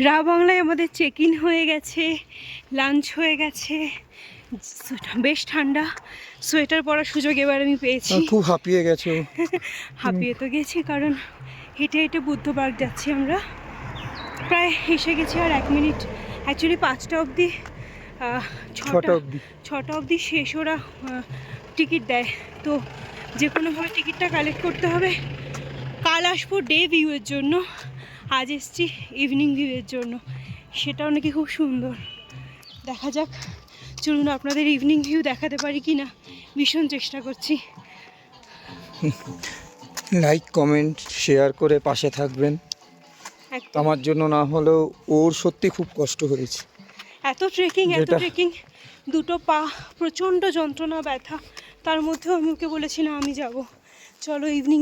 রা বাংলায় আমাদের চেক ইন হয়ে গেছে, লাঞ্চ হয়ে গেছে, বেশ ঠান্ডা, সোয়েটার পরার সুযোগ এবার আমি পেয়েছি। খুব হাঁপিয়ে গেছো? হাঁপিয়ে তো গেছি, কারণ হেঁটে হেঁটে বুদ্ধ পার্ক যাচ্ছি আমরা। প্রায় এসে গেছি আর 1 মিনিট। অ্যাকচুয়ালি 5টা অবধি, 6টা অবধি শেষ। ওরা টিকিট দেয়, তো যে কোনোভাবে টিকিটটা কালেক্ট করতে হবে। কাল আসবো ডে ভিউয়ের জন্য, আজ এসছি ইভিনিং ভিউয়ের জন্য। সেটাও নাকি খুব সুন্দর। দেখা যাক, চলুন আপনাদের ইভিনিং ভিউ দেখাতে পারি কি না, ভীষণ চেষ্টা করছি। লাইক কমেন্ট শেয়ার করে পাশে থাকবেন। আমার জন্য না হলেও ওর সত্যি খুব কষ্ট হয়েছে। এত ট্রেকিং, দুটো পা প্রচণ্ড যন্ত্রণা, ব্যথা, তার মধ্যেও আমি ওকে বলেছি না আমি যাব, চলো ইভিনিং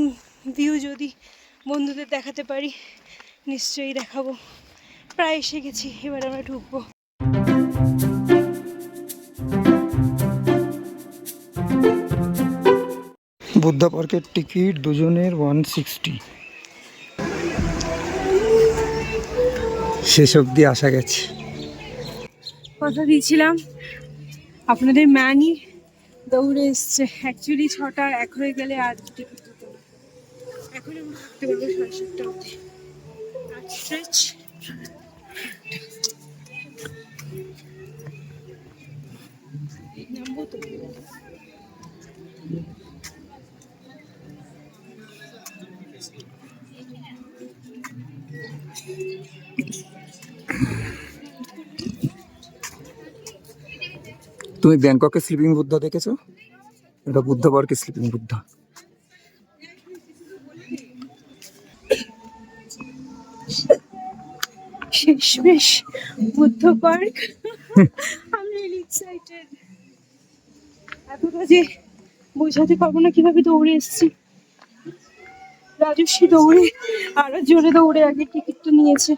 ভিউ যদি বন্ধুদের দেখাতে পারি নিশ্চয়ই দেখাবো। প্রায় এসে গেছি, এবার আমরা ঢুকবো। বুদ্ধা পার্কের টিকিট দুজনের 160। শেষ অবধি আসা গেছে। কথা দিয়েছিলাম আপনাদের, ম্যানই দৌড়ে এসছে। অ্যাকচুয়ালি 6টা 1 হয়ে গেলে আর টিকিট দিতে হবে। এখন আমরা থাকতে পারবো 7:30 অবধি। স্ট্রেচ নামবো তো। তুমি ব্যাংককে স্লিপিং বুদ্ধা দেখেছো? এটা বুদ্ধ পার্কের স্লিপিং বুদ্ধা। শেষমেশ বুদ্ধ পার্ক। আমি রিয়েলি এক্সাইটেড। এতটা যে বোঝাতে পারবো না কিভাবে দৌড়ে এসেছি। রাজস্বী দৌড়ে আরো জোরে দৌড়ে আগে টিকিটটা নিয়েছে।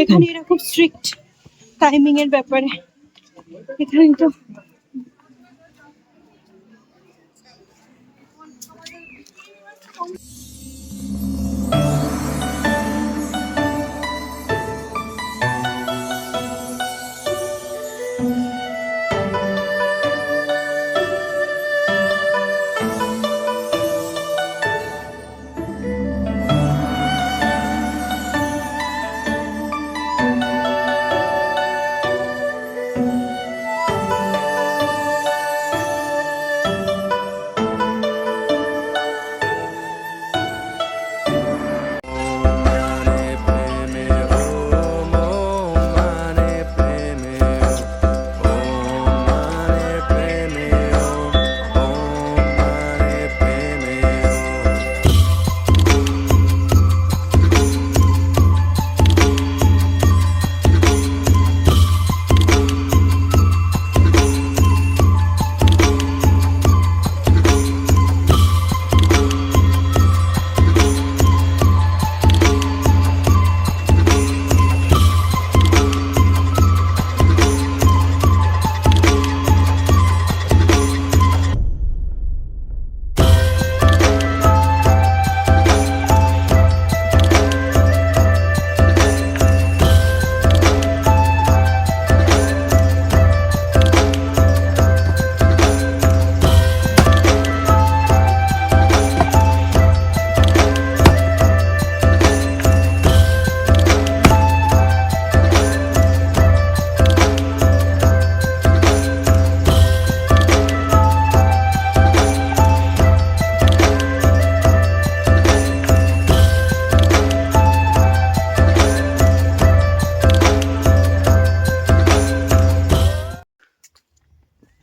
এখানে এরকম স্ট্রিক্ট টাইমিং এর ব্যাপারে, এখানে তো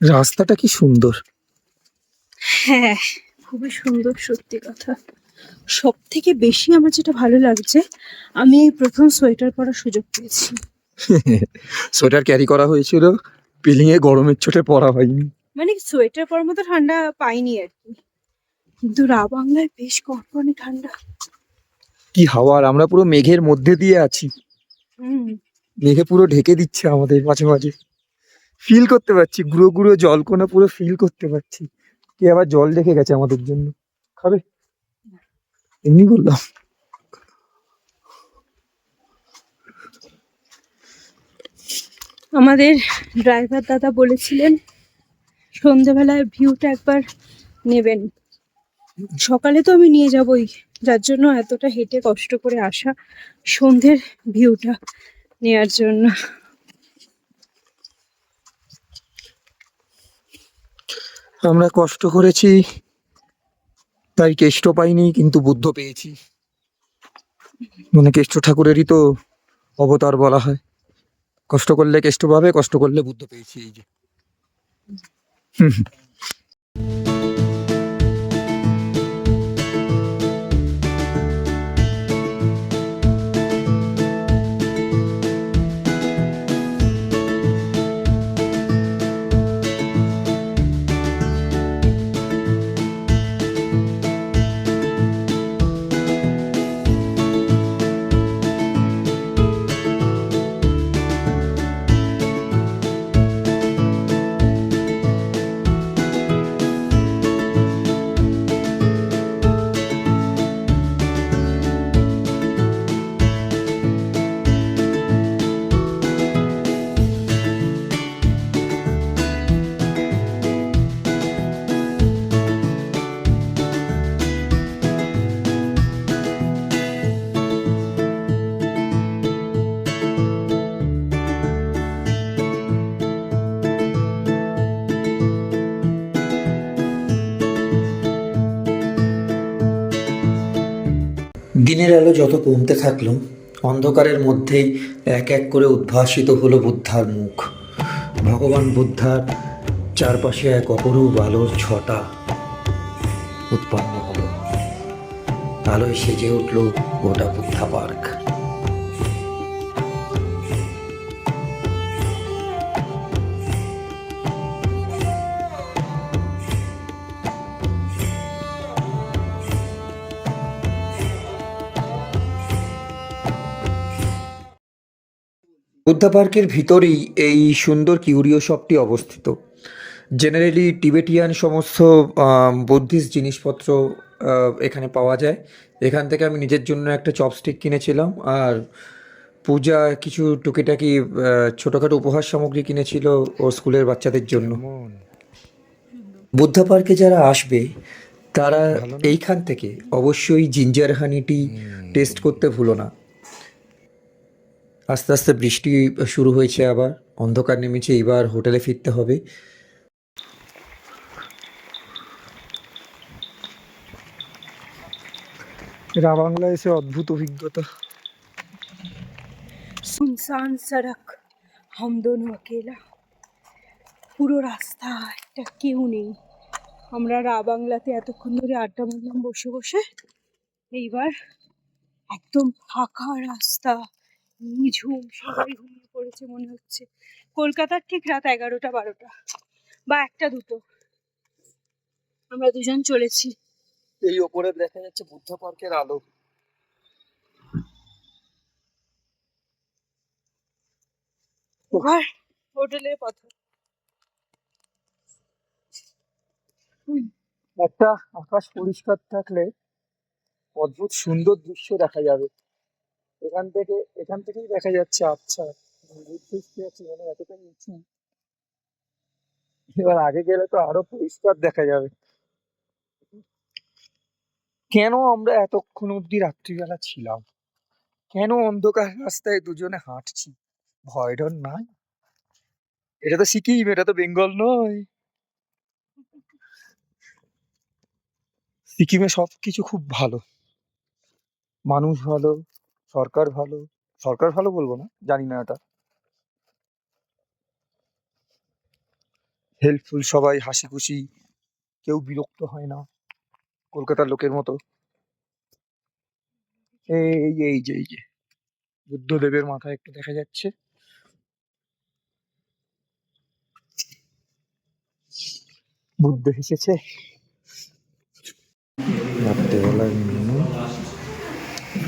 রাস্তাটা কি সুন্দর। হ্যাঁ, খুবই সুন্দর। সত্যি কথা, সব থেকে বেশি আমার যেটা ভালো লাগছে, আমি এই প্রথম সোয়েটার পরার সুযোগ পেয়েছি। সোয়েটার ক্যারি করা হয়েছিল, পিলিং এ গরমের চোটে পরা হয়নি। মানে সোয়েটার পরার মতো ঠান্ডা পাইনি আর কি, কিন্তু রা বাংলায় বেশ কনকনে ঠান্ডা। কি হাওয়া! আর আমরা পুরো মেঘের মধ্যে দিয়ে আছি। মেঘে পুরো ঢেকে দিচ্ছে আমাদের, মাঝে মাঝে ফিল করতে পারছি, গুঁড়ো গুঁড়ো জলকণা পুরো ফিল করতে পারছি। কে আবার জল রেখে গেছে আমাদের জন্য, খাবে? এমনি বললাম। আমাদের ড্রাইভার দাদা বলেছিলেন সন্ধেবেলায় ভিউটা একবার নেবেন। সকালে তো আমি নিয়ে যাবই, যার জন্য এতটা হেঁটে কষ্ট করে আসা, সন্ধ্যের ভিউটা নেয়ার জন্য। আমরা কষ্ট করেছি তাই কেষ্ট পাইনি, কিন্তু বুদ্ধ পেয়েছি। মানে কেষ্ট ঠাকুরেরই তো অবতার বলা হয়। কষ্ট করলে কেষ্ট পাবে, কষ্ট করলে বুদ্ধ পেয়েছি, এই যে। হুম। দিনের আলো যত কমতে থাকলো, অন্ধকারের মধ্যেই এক এক করে উদ্ভাসিত হলো বুদ্ধার মুখ। ভগবান বুদ্ধার চারপাশে এক অপরূপ আলোর ছটা উৎপন্ন হলো। আলোয় সেজে উঠল গোটা বুদ্ধা পার্ক। বুদ্ধা পার্কের ভিতরেই এই সুন্দর কিউরিও শপটি অবস্থিত। জেনারেলি টিবেটিয়ান সমস্ত বুদ্ধিস্ট জিনিসপত্র এখানে পাওয়া যায়। এখান থেকে আমি নিজের জন্য একটা চপস্টিক কিনেছিলাম, আর পূজা কিছু টুকিটাকি ছোটোখাটো উপহার সামগ্রী কিনেছিল ওর স্কুলের বাচ্চাদের জন্য। বুদ্ধা পার্কে যারা আসবে তারা এইখান থেকে অবশ্যই জিঞ্জার হানিটি টেস্ট করতে ভুলো না। আস্তে আস্তে বৃষ্টি শুরু হয়েছে, আবার অন্ধকার নেমেছে, এবার হোটেলে ফিরতে হবে। রাবাংলা এসে অদ্ভুত অভিজ্ঞতা। সুনসান সড়ক, হাম দোনো অকেলা। পুরো রাস্তা একটা কেউ নেই। আমরা বাংলাতে এতক্ষণ ধরে আড্ডা মারলাম বসে বসে, এইবার একদম ফাঁকা রাস্তা, নিঝুম, সবাই ঘুমিয়ে পড়েছে মনে হচ্ছে। কলকাতার ঠিক রাত 11টা-12টা বা 1টা-2টো, আমরা দুজন চলেছি। এই ওপরে দেখা যাচ্ছে বুদ্ধা পার্কের আলো। এবার হোটেলের পথে। একটা আকাশ পরিষ্কার থাকলে অদ্ভুত সুন্দর দৃশ্য দেখা যাবে। এখান থেকেই দেখা যাচ্ছে। আচ্ছা, মানে এতটাই উঁচু, এবার আগে গেলে তো আরো পরিষ্কার দেখা যাবে। কেন আমরা এতক্ষণ অব্দি রাত্রিবেলা ছিলাম? কেন অন্ধকার রাস্তায় দুজনে হাঁটছি? ভয় ডর নাই? এটা তো সিকিম, এটা তো বেঙ্গল নয়। সিকিমে সবকিছু খুব ভালো, মানুষ ভালো, সরকার ভালো। সরকার ভালো বলবো না, জানি না এটা। হেল্পফুল সবাই, হাসি খুশি, কেউ বিরক্ত হয় না কলকাতার লোকের মতো। এই যে বুদ্ধদেবের মাথা একটু দেখা যাচ্ছে। বুদ্ধ এসেছে। রাত্রেবেলার menu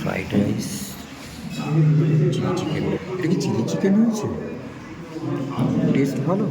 fried rice, chilli chicken. এটা কি চিলি চিকেন হয়েছে? টেস্ট ভালো।